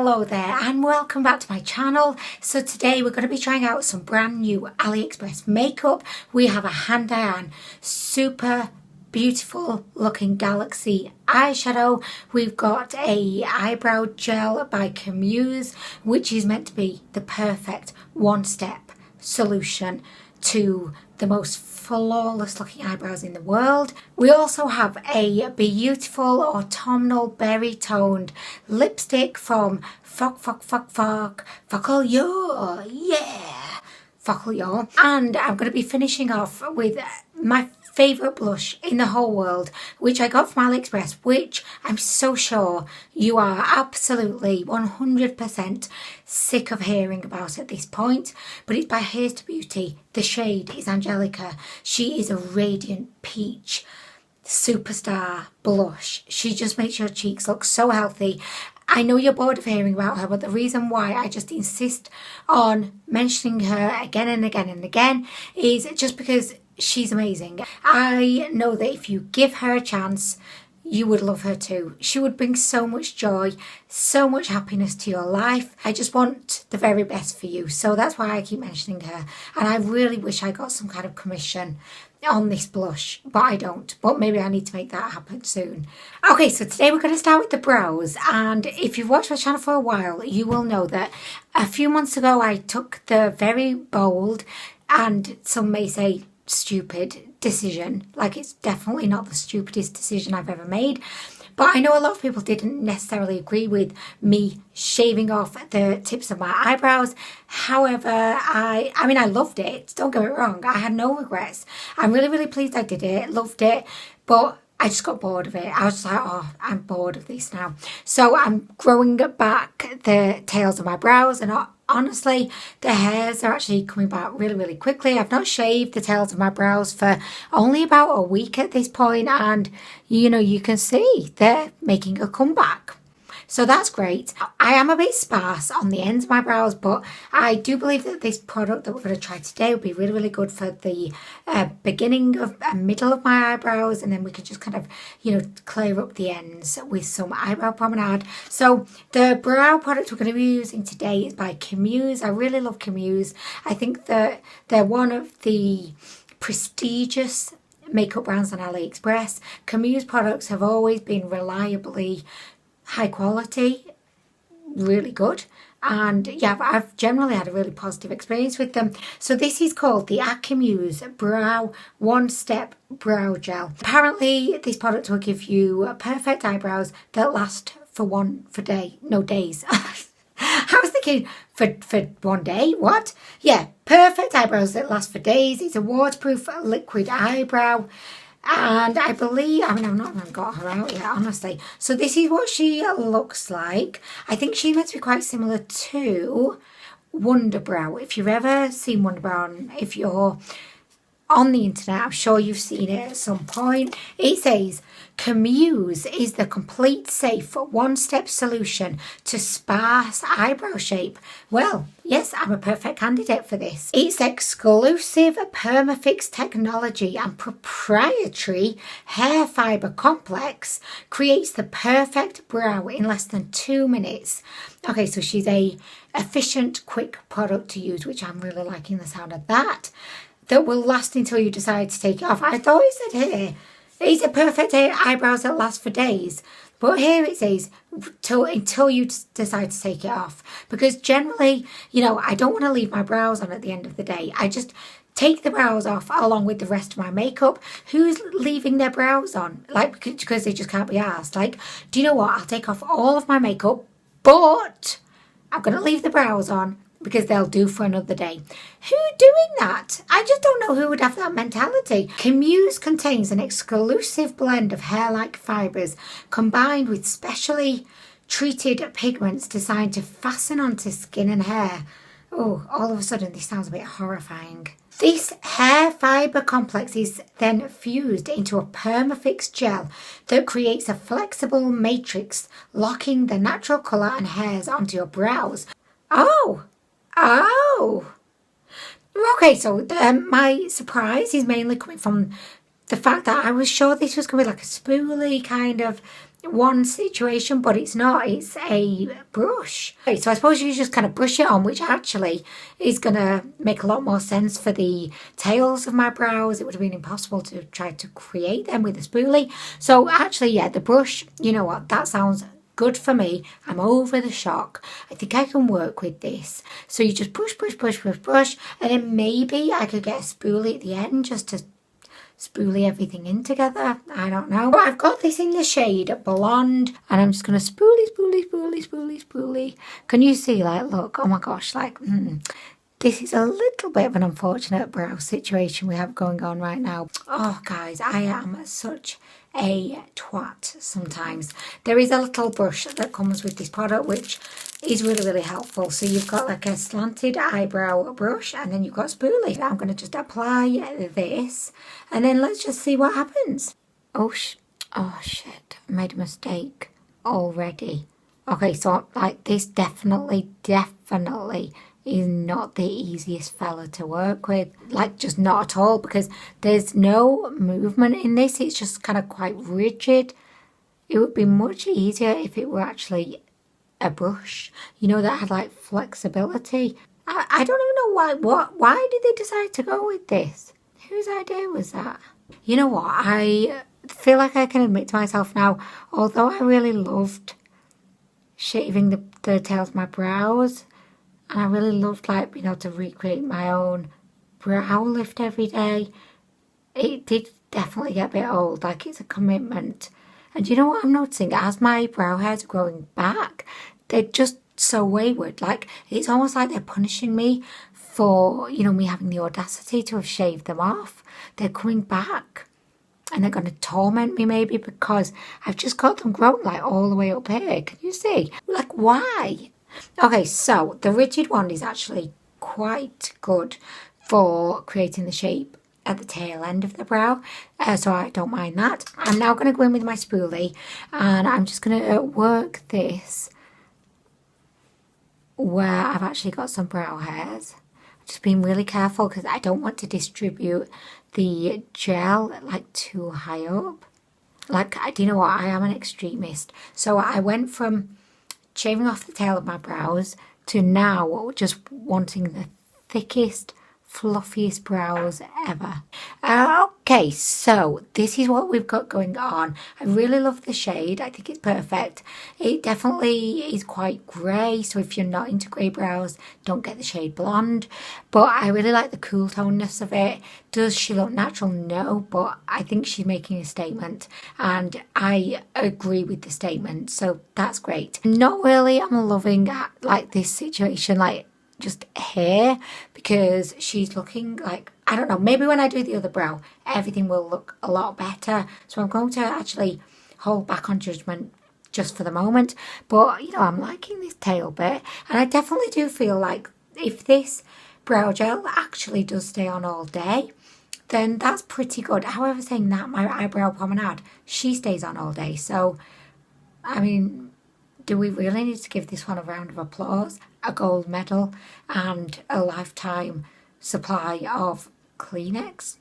Hello there and welcome back to my channel. So today we're going to be trying out some brand new Aliexpress makeup. We have a Handaiyan super beautiful looking galaxy eyeshadow. We've got a eyebrow gel by Muse, which is meant to be the perfect one-step solution to the most flawless looking eyebrows in the world. We also have a beautiful autumnal berry toned lipstick from Focallure, yeah, Focallure. And I'm going to be finishing off with my favourite blush in the whole world, which I got from Aliexpress, which I'm so sure you are absolutely 100% sick of hearing about at this point. But it's by Haste to Beauty. The shade is Angelica. She is a radiant peach superstar blush. She just makes your cheeks look so healthy. I know you're bored of hearing about her, but the reason why I just insist on mentioning her again and again and again is just because she's amazing. I know that if you give her a chance, you would love her too. She would bring so much joy, so much happiness to your life. I just want the very best for you. So that's why I keep mentioning her. And I really wish I got some kind of commission on this blush, but I don't. But maybe I need to make that happen soon. Okay, so today we're going to start with the brows. And if you've watched my channel for a while, you will know that a few months ago I took the very bold, and some may say stupid decision, like it's definitely not the stupidest decision I've ever made, but I know a lot of people didn't necessarily agree with me shaving off the tips of my eyebrows. However, I mean I loved it, don't get me wrong, I had no regrets. I'm really pleased I did it, loved it, but I just got bored of it. I was just like, oh, I'm bored of this now. So I'm growing back the tails of my brows, and honestly, the hairs are actually coming back really quickly. I've not shaved the tails of my brows for only about a week at this point, and you know, you can see they're making a comeback. So that's great. I am a bit sparse on the ends of my brows, but I do believe that this product that we're going to try today will be really good for the beginning of middle of my eyebrows, and then we can just kind of, you know, clear up the ends with some eyebrow promenade. So the brow product we're going to be using today is by Muse. I really love Muse. I think that they're one of the prestigious makeup brands on Aliexpress. Muse products have always been reliably high quality, really good, and yeah, I've generally had a really positive experience with them. So this is called the Muse Brow One Step Brow Gel. Apparently this product will give you perfect eyebrows that last for days. I was thinking for one day, what? Yeah, perfect eyebrows that last for days. It's a waterproof liquid eyebrow. And I believe, I mean, I've not even got her out yet, honestly. So this is what she looks like. I think she's meant to be quite similar to Wonderbrow. If you've ever seen Wonderbrow, if you're on the internet, I'm sure you've seen it at some point. It says, Muse is the complete safe one-step solution to sparse eyebrow shape. Well, yes, I'm a perfect candidate for this. Its exclusive Permafix technology and proprietary hair fibre complex creates the perfect brow in less than 2 minutes. Okay, so she's a efficient, quick product to use, which I'm really liking the sound of that. That will last until you decide to take it off. I thought it said here, it's a perfect eyebrows that last for days. But here it says until you decide to take it off. Because generally, you know, I don't want to leave my brows on at the end of the day. I just take the brows off along with the rest of my makeup. Who's leaving their brows on? Like, because they just can't be asked. Like, do you know what? I'll take off all of my makeup, but I'm going to leave the brows on, because they'll do for another day. Who doing that? I just don't know who would have that mentality. Muse contains an exclusive blend of hair-like fibres combined with specially treated pigments designed to fasten onto skin and hair. Oh, all of a sudden this sounds a bit horrifying. This hair fibre complex is then fused into a Permafix gel that creates a flexible matrix, locking the natural colour and hairs onto your brows. Oh! Okay, so my surprise is mainly coming from the fact that I was sure this was going to be like a spoolie kind of one situation, but it's not. It's a brush. Okay, so I suppose you just kind of brush it on, which actually is going to make a lot more sense for the tails of my brows. It would have been impossible to try to create them with a spoolie. So actually, yeah, the brush, you know what, that sounds good for me. I'm over the shock. I think I can work with this. So you just brush, brush, brush, brush, brush, and then maybe I could get a spoolie at the end just to spoolie everything in together. I don't know. But I've got this in the shade Blonde, and I'm just going to spoolie, spoolie, spoolie, spoolie, spoolie. Can you see, like, look, oh my gosh, like, this is a little bit of an unfortunate brow situation we have going on right now. Oh, guys, I am such a twat sometimes. There is a little brush that comes with this product, which is really, really helpful. So you've got like a slanted eyebrow brush, and then you've got spoolie. I'm going to just apply this, and then let's just see what happens. Oh shit, I made a mistake already. Okay, so like this definitely is not the easiest fella to work with. Like, just not at all, because there's no movement in this. It's just kind of quite rigid. It would be much easier if it were actually a brush, you know, that had like flexibility. I don't even know why did they decide to go with this? Whose idea was that? You know what, I feel like I can admit to myself now, although I really loved shaving the tails of my brows, and I really loved like being able to recreate my own brow lift every day, it did definitely get a bit old. Like, it's a commitment. And you know what I'm noticing? As my brow hairs are growing back, they're just so wayward. Like, it's almost like they're punishing me for, you know, me having the audacity to have shaved them off. They're coming back, and they're going to torment me maybe because I've just got them growing like all the way up here. Can you see? Like, why? Okay, so the rigid one is actually quite good for creating the shape at the tail end of the brow, so I don't mind that. I'm now going to go in with my spoolie, and I'm just going to work this where I've actually got some brow hairs. I'm just being really careful because I don't want to distribute the gel like too high up. Like, do you know what? I am an extremist. So I went from shaving off the tail of my brows to now just wanting the thickest, fluffiest brows ever. Okay, so this is what we've got going on. I really love the shade. I think it's perfect. It definitely is quite grey, so if you're not into grey brows, don't get the shade Blonde. But I really like the cool toneness of it. Does she look natural? No, but I think she's making a statement, and I agree with the statement, so that's great. Not really, I'm loving like this situation, like just here, because she's looking like, I don't know, maybe when I do the other brow everything will look a lot better, so I'm going to actually hold back on judgment just for the moment. But you know, I'm liking this tail bit, and I definitely do feel like if this brow gel actually does stay on all day, then that's pretty good. However, saying that, my eyebrow promenade, she stays on all day, so I mean, do we really need to give this one a round of applause, a gold medal, and a lifetime supply of Kleenex?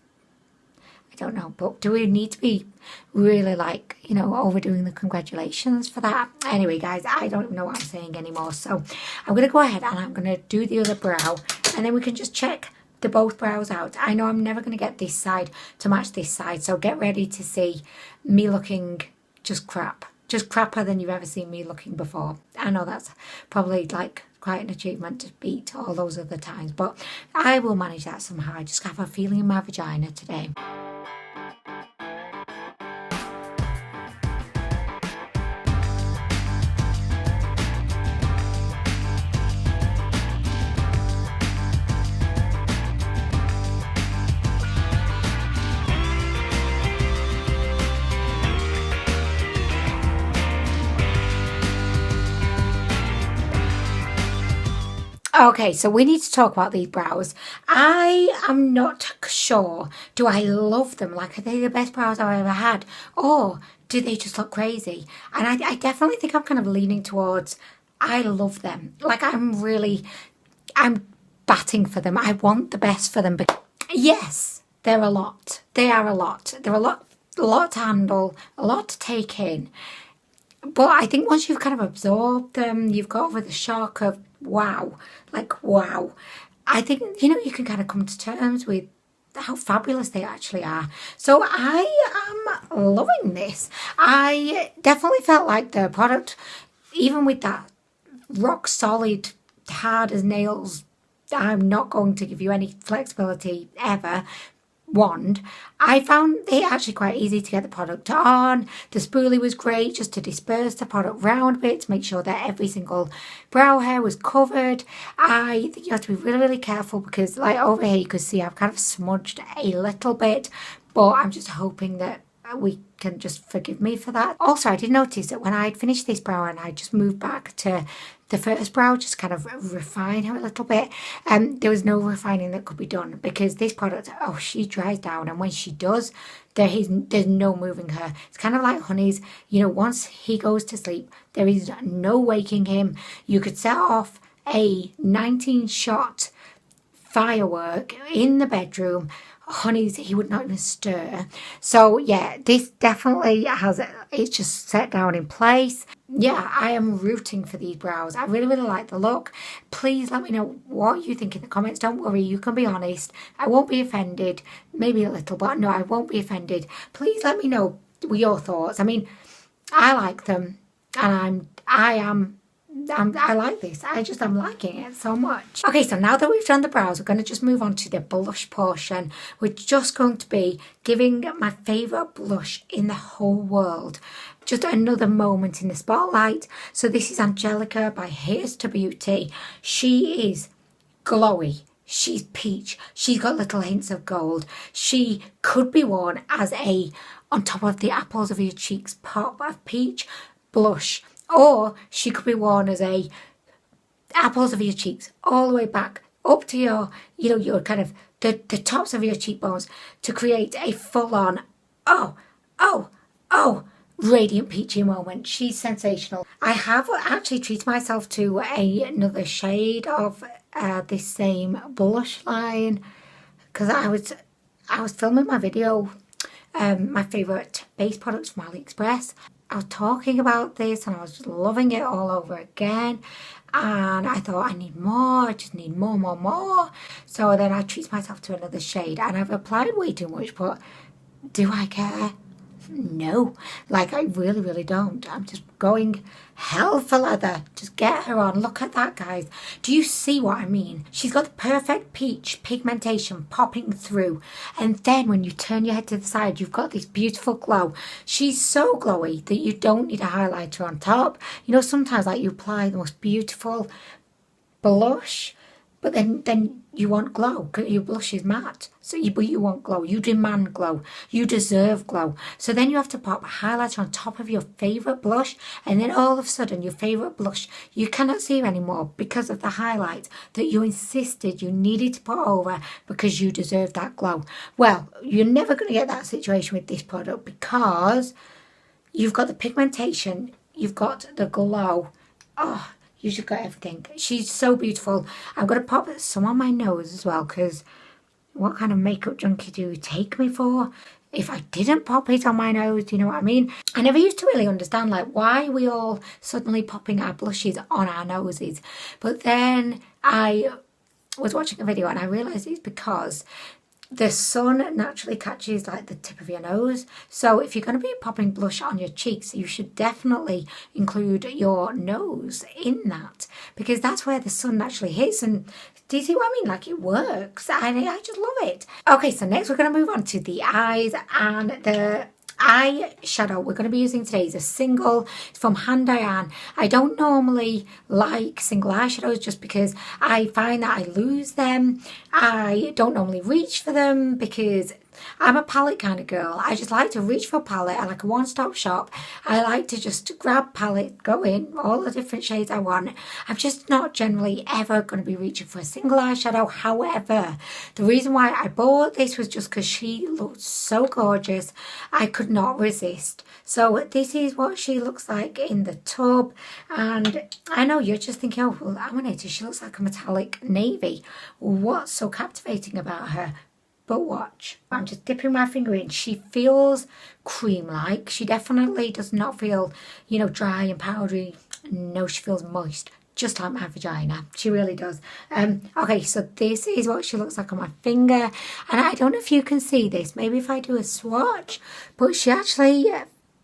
I don't know, but do we need to be really, like, you know, overdoing the congratulations for that? Anyway, guys, I don't even know what I'm saying anymore, so I'm going to go ahead and I'm going to do the other brow, and then we can just check the both brows out. I know I'm never going to get this side to match this side, so get ready to see me looking just crap. Just crapper than you've ever seen me looking before. I know that's probably like quite an achievement to beat all those other times, but I will manage that somehow. I just have a feeling in my vagina today. Okay, so we need to talk about these brows. I am not sure. Do I love them? Like, are they the best brows I've ever had? Or do they just look crazy? And I definitely think I'm kind of leaning towards, I love them. Like, I'm batting for them. I want the best for them. But yes, they're a lot. They are a lot. They're a lot to handle, a lot to take in. But I think once you've kind of absorbed them, you've got over the shock of wow, like wow. I think, you know, you can kind of come to terms with how fabulous they actually are. So I am loving this. I definitely felt like the product, even with that rock solid, hard as nails, I'm not going to give you any flexibility ever wand, I found it actually quite easy to get the product on. The spoolie was great just to disperse the product round a bit to make sure that every single brow hair was covered. I think you have to be really, really careful because like over here you could see I've kind of smudged a little bit, but I'm just hoping that we can just forgive me for that. Also, I did notice that when I'd finished this brow and I just moved back to the first brow, just kind of refine her a little bit, there was no refining that could be done because this product, oh, she dries down, and when she does, there's no moving her. It's kind of like Honey's, you know, once he goes to sleep, there is no waking him. You could set off a 19-shot firework in the bedroom. Honey's, he would not even stir. So yeah, this definitely has, it's just set down in place. Yeah, I am rooting for these brows. I really, really like the look. Please let me know what you think in the comments. Don't worry, you can be honest. I won't be offended. Maybe a little, but no, I won't be offended. Please let me know your thoughts. I mean, I like them, and I like this. I'm liking it so much. Okay, so now that we've done the brows, we're going to just move on to the blush portion. We're just going to be giving my favourite blush in the whole world just another moment in the spotlight. So this is Angelica by Here's to Beauty. She is glowy. She's peach. She's got little hints of gold. She could be worn as a, on top of the apples of your cheeks, pop of peach blush. Or she could be worn as a apples of your cheeks all the way back up to your, you know, your kind of the tops of your cheekbones to create a full-on, radiant peachy moment. She's sensational. I have actually treated myself to another shade of this same blush line because I was filming my video, my favourite base products from Aliexpress. I was talking about this and I was just loving it all over again, and I thought I need more, I just need more. So then I treated myself to another shade, and I've applied way too much, but do I care? No, like I really, really don't. I'm just going hell for leather. Just get her on. Look at that, guys. Do you see what I mean? She's got the perfect peach pigmentation popping through, and then when you turn your head to the side, you've got this beautiful glow. She's so glowy that you don't need a highlighter on top. You know, sometimes like you apply the most beautiful blush, but then you want glow because your blush is matte. But you want glow. You demand glow. You deserve glow. So then you have to pop a highlighter on top of your favourite blush, and then all of a sudden your favourite blush you cannot see anymore because of the highlight that you insisted you needed to put over because you deserve that glow. Well, you're never going to get that situation with this product because you've got the pigmentation, you've got the glow. Oh, you just got everything. She's so beautiful. I'm going to pop some on my nose as well because what kind of makeup junkie do you take me for? If I didn't pop it on my nose, you know what I mean? I never used to really understand like why we all suddenly popping our blushes on our noses. But then I was watching a video and I realised it's because the sun naturally catches like the tip of your nose. So if you're going to be popping blush on your cheeks, you should definitely include your nose in that because that's where the sun naturally hits. And do you see what I mean? Like it works, and I just love it. Okay, so next we're going to move on to the eyes, and the eyeshadow we're going to be using today is a single. It's from Handaiyan. I don't normally like single eyeshadows just because I find that I lose them. I don't normally reach for them because I'm a palette kind of girl. I just like to reach for a palette. I like a one-stop shop. I like to just grab palette, go in, all the different shades I want. I'm just not generally ever going to be reaching for a single eyeshadow. However, the reason why I bought this was just because she looked so gorgeous. I could not resist. So this is what she looks like in the tub. And I know you're just thinking, oh, well, Anwen, she looks like a metallic navy. What's so captivating about her? but watch. I'm just dipping my finger in. She feels cream-like. She definitely does not feel, you know, dry and powdery. No, she feels moist, just like my vagina. She really does. Okay, so this is what she looks like on my finger. And I don't know if you can see this. Maybe if I do a swatch. But she actually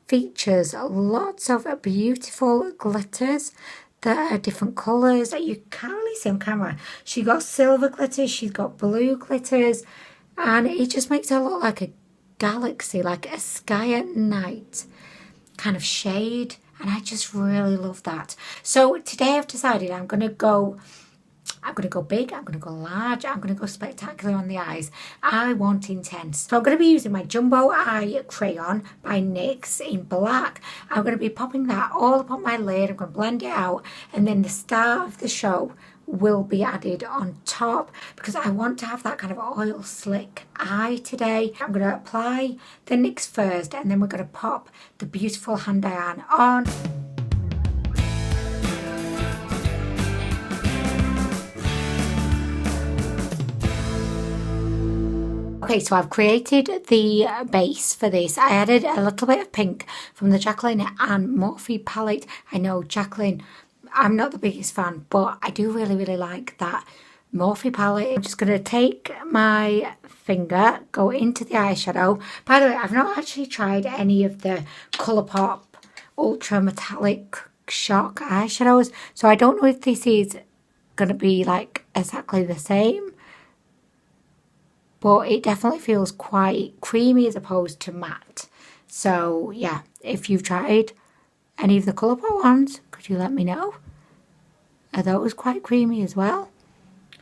features lots of beautiful glitters that are different colours that you can't really see on camera. She got silver glitters, she's got blue glitters, and it just makes her look like a galaxy, like a sky at night kind of shade, and I just really love that. So today I've decided I'm gonna go big, I'm going to go large, I'm going to go spectacular on the eyes. I want intense. So I'm going to be using my Jumbo Eye Crayon by NYX in black. I'm going to be popping that all up on my lid. I'm going to blend it out, and then the star of the show will be added on top because I want to have that kind of oil slick eye today. I'm going to apply the NYX first, and then we're going to pop the beautiful Handaiyan on. Okay, so I've created the base for this. I added a little bit of pink from the Jacqueline and Morphe palette. I know Jacqueline, I'm not the biggest fan, but I do really like that Morphe palette. I'm just going to take my finger, go into the eyeshadow. By the way, I've not actually tried any of the Colourpop Ultra Metallic Shock eyeshadows, so I don't know if this is going to be like exactly the same. But it definitely feels quite creamy as opposed to matte. So yeah, if you've tried any of the Colourpop ones, could you let me know? Are those quite creamy as well?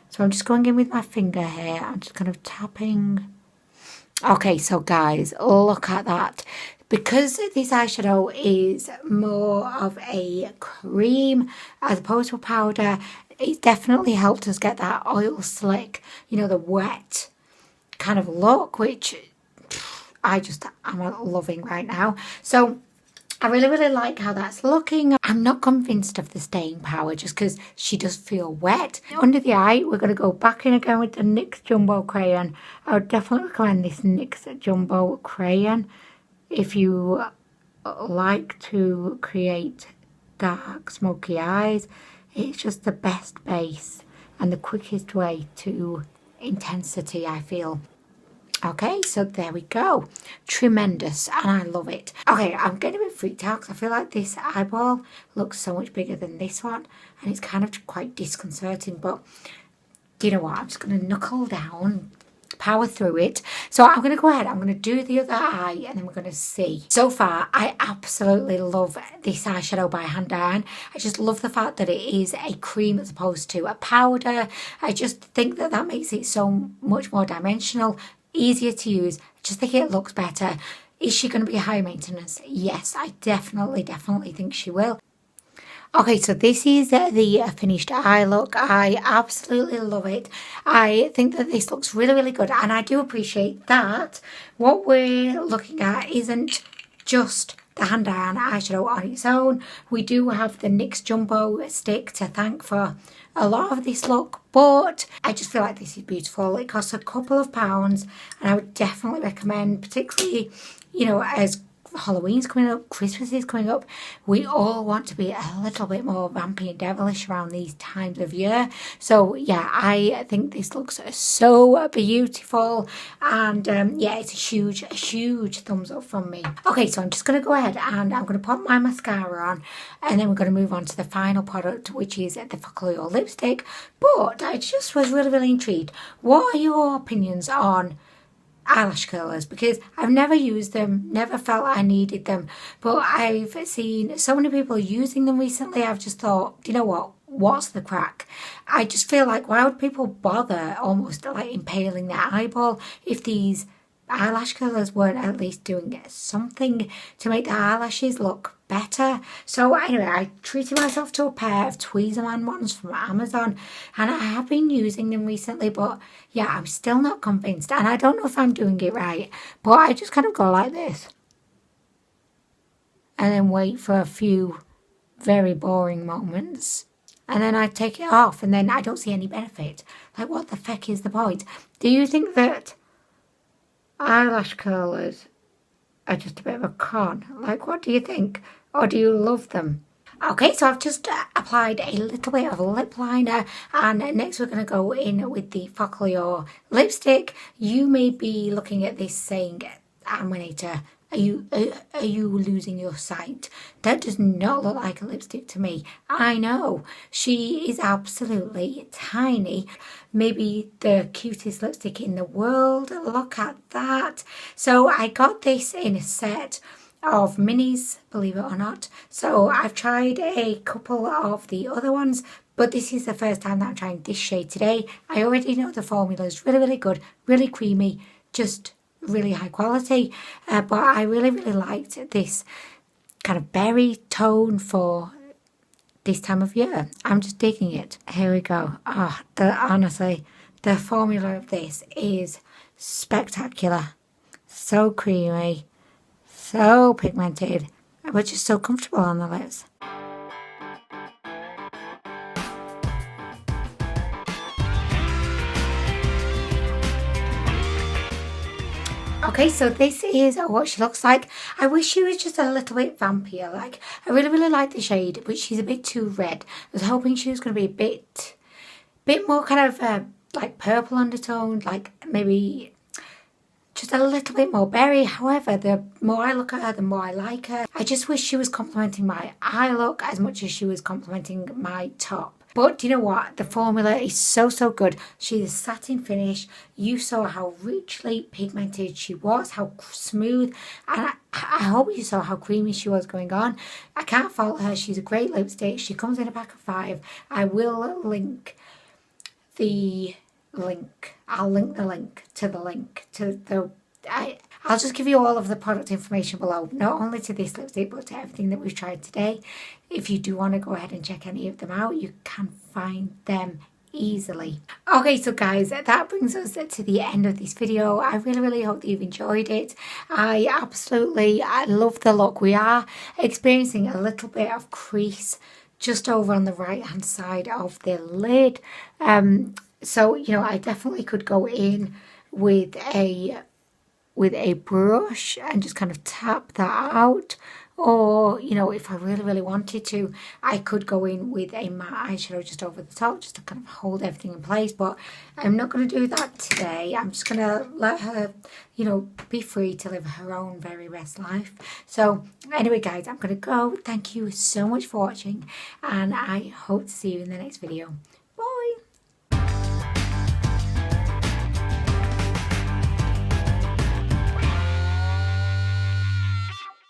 So I'm just going in with my finger here. I'm just kind of tapping. Okay, so guys, look at that. Because this eyeshadow is more of a cream as opposed to a powder, it definitely helped us get that oil slick, you know, the wet kind of look, which I'm loving right now. So I really like how that's looking. I'm not convinced of the staying power just because she does feel wet. Under the eye, we're going to go back in again with the NYX Jumbo Crayon. I would definitely recommend this NYX Jumbo Crayon if you like to create dark, smoky eyes. It's just the best base and the quickest way to intensity, I feel. Okay, so there we go. Tremendous, and I love it. Okay, I'm getting a bit freaked out because I feel like this eyeball looks so much bigger than this one, and it's kind of quite disconcerting, but do you know what? I'm just going to knuckle down, power through it. So I'm going to go ahead, I'm going to do the other eye, and then we're going to see. So far, I absolutely love this eyeshadow by Handaiyan. I just love the fact that it is a cream as opposed to a powder. I just think that makes it so much more dimensional, easier to use. I just think it looks better. Is she going to be high maintenance? Yes, I definitely think she will. Okay, so this is the finished eye look. I absolutely love it. I think that this looks really good, and I do appreciate that what we're looking at isn't just the Handaiyan eyeshadow on its own. We do have the NYX Jumbo stick to thank for a lot of this look, but I just feel like this is beautiful. It costs a couple of pounds, and I would definitely recommend, particularly, you know, as Halloween's coming up, Christmas is coming up, we all want to be a little bit more vampy and devilish around these times of year. So yeah, I think this looks so beautiful, and yeah, it's a huge thumbs up from me. Okay, so I'm just going to go ahead and I'm going to put my mascara on, and then we're going to move on to the final product, which is the Focallure lipstick. But I just was really intrigued. What are your opinions on eyelash curlers? Because I've never used them, never felt I needed them, but I've seen so many people using them recently. I've just thought, you know what, what's the crack? I just feel like, why would people bother almost like impaling their eyeball if these eyelash curlers weren't at least doing something to make the eyelashes look better? So anyway, I treated myself to a pair of Tweezerman ones from Amazon, and I have been using them recently, but yeah, I'm still not convinced, and I don't know if I'm doing it right, but I just kind of go like this and then wait for a few very boring moments, and then I take it off, and then I don't see any benefit. Like, what the feck is the point? Do you think that eyelash curlers are just a bit of a con. Like, what do you think? Or do you love them? Okay, so I've just applied a little bit of lip liner, and next we're going to go in with the Focallure lipstick. You may be looking at this saying, Anwen, are you losing your sight? That does not look like a lipstick to me. I know, she is absolutely tiny. Maybe the cutest lipstick in the world. Look at that. So I got this in a set of minis, believe it or not. So I've tried a couple of the other ones, but this is the first time that I'm trying this shade today. I already know the formula is really, really good, really creamy, just really high quality. But I really, really liked this kind of berry tone for this time of year. I'm just digging it. Here we go. Honestly, the formula of this is spectacular. So creamy. So pigmented, but just so comfortable on the lips. Okay, so this is what she looks like. I wish she was just a little bit vampier. Like, I really, really like the shade, but she's a bit too red. I was hoping she was going to be a bit more kind of like purple undertone, like maybe just a little bit more berry. However, the more I look at her, the more I like her. I just wish she was complementing my eye look as much as she was complementing my top. But do you know what? The formula is so, so good. She's a satin finish. You saw how richly pigmented she was, how smooth. And I hope you saw how creamy she was going on. I can't fault her. She's a great lipstick. She comes in a pack of 5. I will link the link. I'll link the link to the I'll just give you all of the product information below, not only to this lipstick but to everything that we've tried today. If you do want to go ahead and check any of them out, you can find them easily. Okay, so guys, that brings us to the end of this video. I really, really hope that you've enjoyed it. I love the look. We are experiencing a little bit of crease just over on the right hand side of the lid. So, you know, I definitely could go in with a brush and just kind of tap that out. Or, you know, if I really, really wanted to, I could go in with a matte eyeshadow just over the top, just to kind of hold everything in place. But I'm not going to do that today. I'm just going to let her, you know, be free to live her own very best life. So anyway, guys, I'm going to go. Thank you so much for watching, and I hope to see you in the next video.